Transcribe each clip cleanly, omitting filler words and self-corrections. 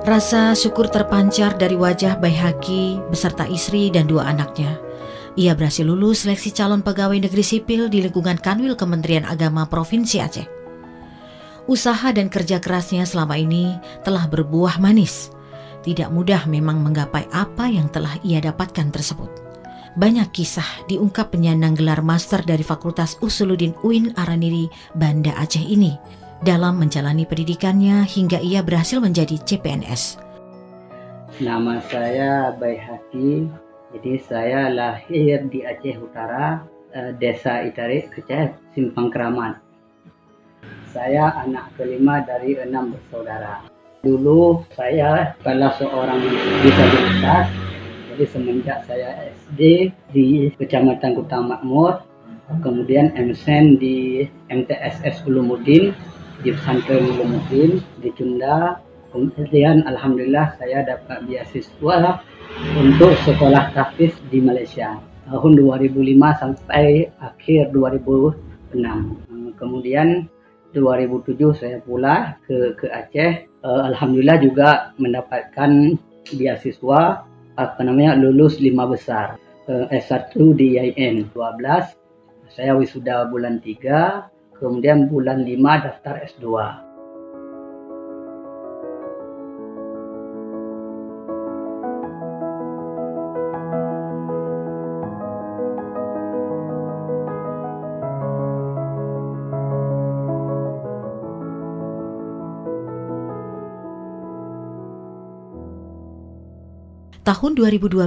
Rasa syukur terpancar dari wajah Baihaqi beserta istri dan dua anaknya. Ia berhasil lulus seleksi calon pegawai negeri sipil di lingkungan Kanwil Kementerian Agama Provinsi Aceh. Usaha dan kerja kerasnya selama ini telah berbuah manis. Tidak mudah memang menggapai apa yang telah ia dapatkan tersebut. Banyak kisah diungkap penyandang gelar master dari Fakultas Usuluddin UIN Araniri, Banda Aceh ini dalam menjalani pendidikannya hingga ia berhasil menjadi CPNS. Nama saya Baihaqi. Jadi saya lahir di Aceh Utara, Desa Itarik, Keceh, Simpang Keramat. Saya anak kelima dari 6 bersaudara. Dulu saya adalah seorang disabilitas. Jadi semenjak saya SD di Kecamatan Kota Makmur, kemudian MSen di MTSS Ulumuddin, di pesantren Ulumuddin di Cunda. Kemudian alhamdulillah saya dapat beasiswa untuk sekolah tahfiz di Malaysia tahun 2005 sampai akhir 2006. Kemudian 2007 saya pulang ke Aceh. Alhamdulillah juga mendapatkan beasiswa lulus 5 besar. S1 di IAIN 12. Saya wisuda bulan 3, kemudian bulan 5 daftar S2. Tahun 2012,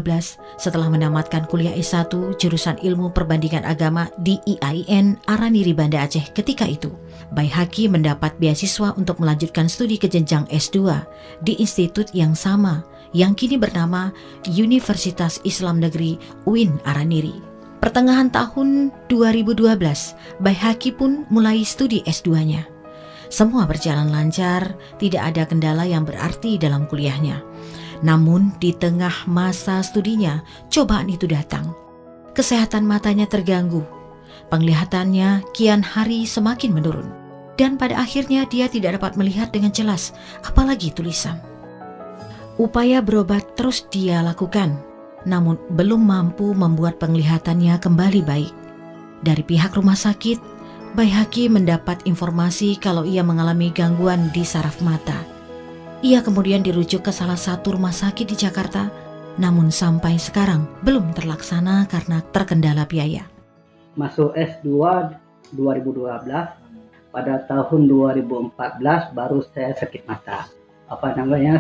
setelah menamatkan kuliah S1 jurusan Ilmu Perbandingan Agama di IAIN Araniri Banda Aceh ketika itu, Baihaqi mendapat beasiswa untuk melanjutkan studi ke jenjang S2 di institut yang sama yang kini bernama Universitas Islam Negeri UIN Araniri. Pertengahan tahun 2012, Baihaqi pun mulai studi S2-nya. Semua berjalan lancar, tidak ada kendala yang berarti dalam kuliahnya. Namun di tengah masa studinya, cobaan itu datang. Kesehatan matanya terganggu. Penglihatannya kian hari semakin menurun. Dan pada akhirnya dia tidak dapat melihat dengan jelas, apalagi tulisan. Upaya berobat terus dia lakukan, namun belum mampu membuat penglihatannya kembali baik. Dari pihak rumah sakit, Baihaqi mendapat informasi kalau ia mengalami gangguan di saraf mata. Ia kemudian dirujuk ke salah satu rumah sakit di Jakarta, namun sampai sekarang belum terlaksana karena terkendala biaya. Masuk S2 2012, pada tahun 2014 baru saya sakit mata.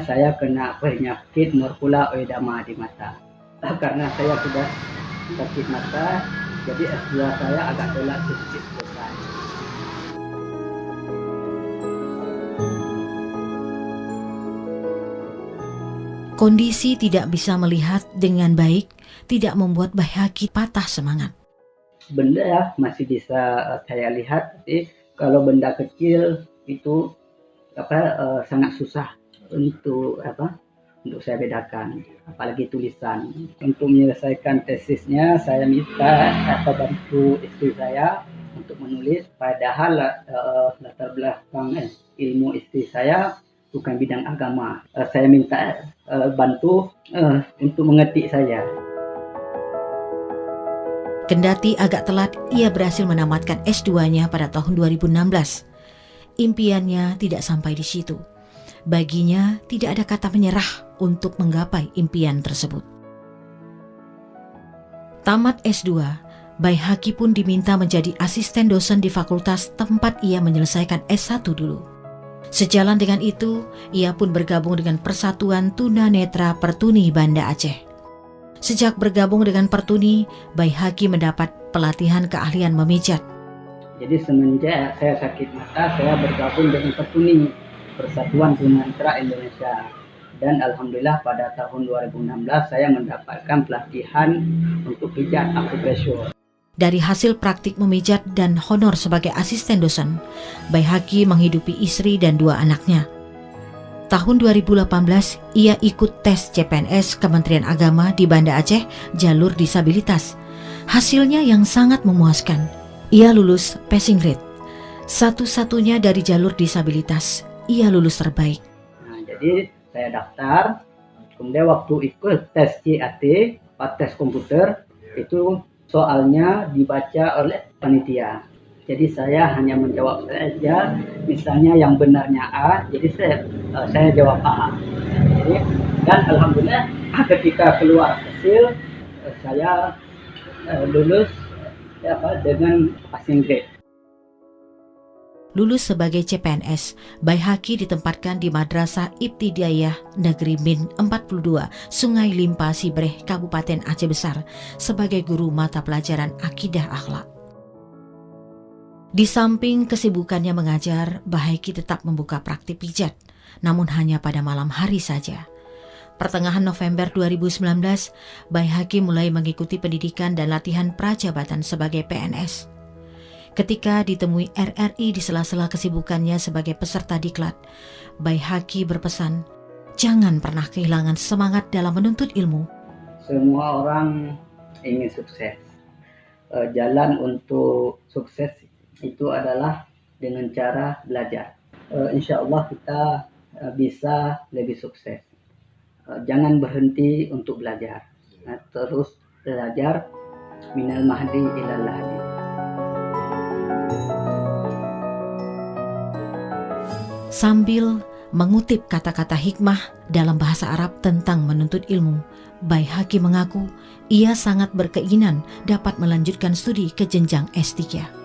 Saya kena penyakit morkula oedema di mata. Karena saya sudah sakit mata, jadi S2 saya agak telat sedikit selesai. Kondisi tidak bisa melihat dengan baik tidak membuat Baihaqi patah semangat. Benda ya masih bisa saya lihat, tapi kalau benda kecil itu sangat susah untuk saya bedakan, apalagi tulisan. Untuk menyelesaikan tesisnya saya minta bantu istri saya untuk menulis, padahal latar belakang ilmu istri saya bukan bidang agama. Saya minta bantu untuk mengetik saya. Kendati agak telat, ia berhasil menamatkan S2-nya pada tahun 2016. Impiannya tidak sampai di situ. Baginya tidak ada kata menyerah untuk menggapai impian tersebut. Tamat S2, Baihaqi pun diminta menjadi asisten dosen di fakultas tempat ia menyelesaikan S1 dulu. Sejalan dengan itu, ia pun bergabung dengan Persatuan Tuna Netra Pertuni Banda Aceh. Sejak bergabung dengan Pertuni, Baihaqi mendapat pelatihan keahlian memijat. Jadi semenjak saya sakit mata, saya bergabung dengan Pertuni, Persatuan Tuna Netra Indonesia. Dan alhamdulillah pada tahun 2016 saya mendapatkan pelatihan untuk pijat akupresur. Dari hasil praktik memijat dan honor sebagai asisten dosen, Baihaqi menghidupi istri dan 2 anaknya. Tahun 2018, ia ikut tes CPNS Kementerian Agama di Banda Aceh, jalur disabilitas. Hasilnya yang sangat memuaskan. Ia lulus passing grade. Satu-satunya dari jalur disabilitas, ia lulus terbaik. Jadi saya daftar. Kemudian waktu ikut tes CAT, tes komputer, itu soalnya dibaca oleh panitia. Jadi saya hanya menjawab saja, misalnya yang benarnya A, jadi saya jawab A. Jadi, dan alhamdulillah ketika keluar hasil, saya lulus dengan passing grade. Lulus sebagai CPNS, Baihaqi ditempatkan di Madrasah Ibtidaiyah Negeri Min 42, Sungai Limpa Sibreh, Kabupaten Aceh Besar, sebagai guru mata pelajaran Akidah Akhlak. Di samping kesibukannya mengajar, Baihaqi tetap membuka praktik pijat, namun hanya pada malam hari saja. Pertengahan November 2019, Baihaqi mulai mengikuti pendidikan dan latihan prajabatan sebagai PNS. Ketika ditemui RRI di sela-sela kesibukannya sebagai peserta diklat, Baihaqi berpesan, jangan pernah kehilangan semangat dalam menuntut ilmu. Semua orang ingin sukses. Jalan untuk sukses itu adalah dengan cara belajar. Insya Allah kita bisa lebih sukses. Jangan berhenti untuk belajar. Terus belajar minal mahdi ilal lahdi. Sambil mengutip kata-kata hikmah dalam bahasa Arab tentang menuntut ilmu, Baihaqi mengaku ia sangat berkeinginan dapat melanjutkan studi ke jenjang S3.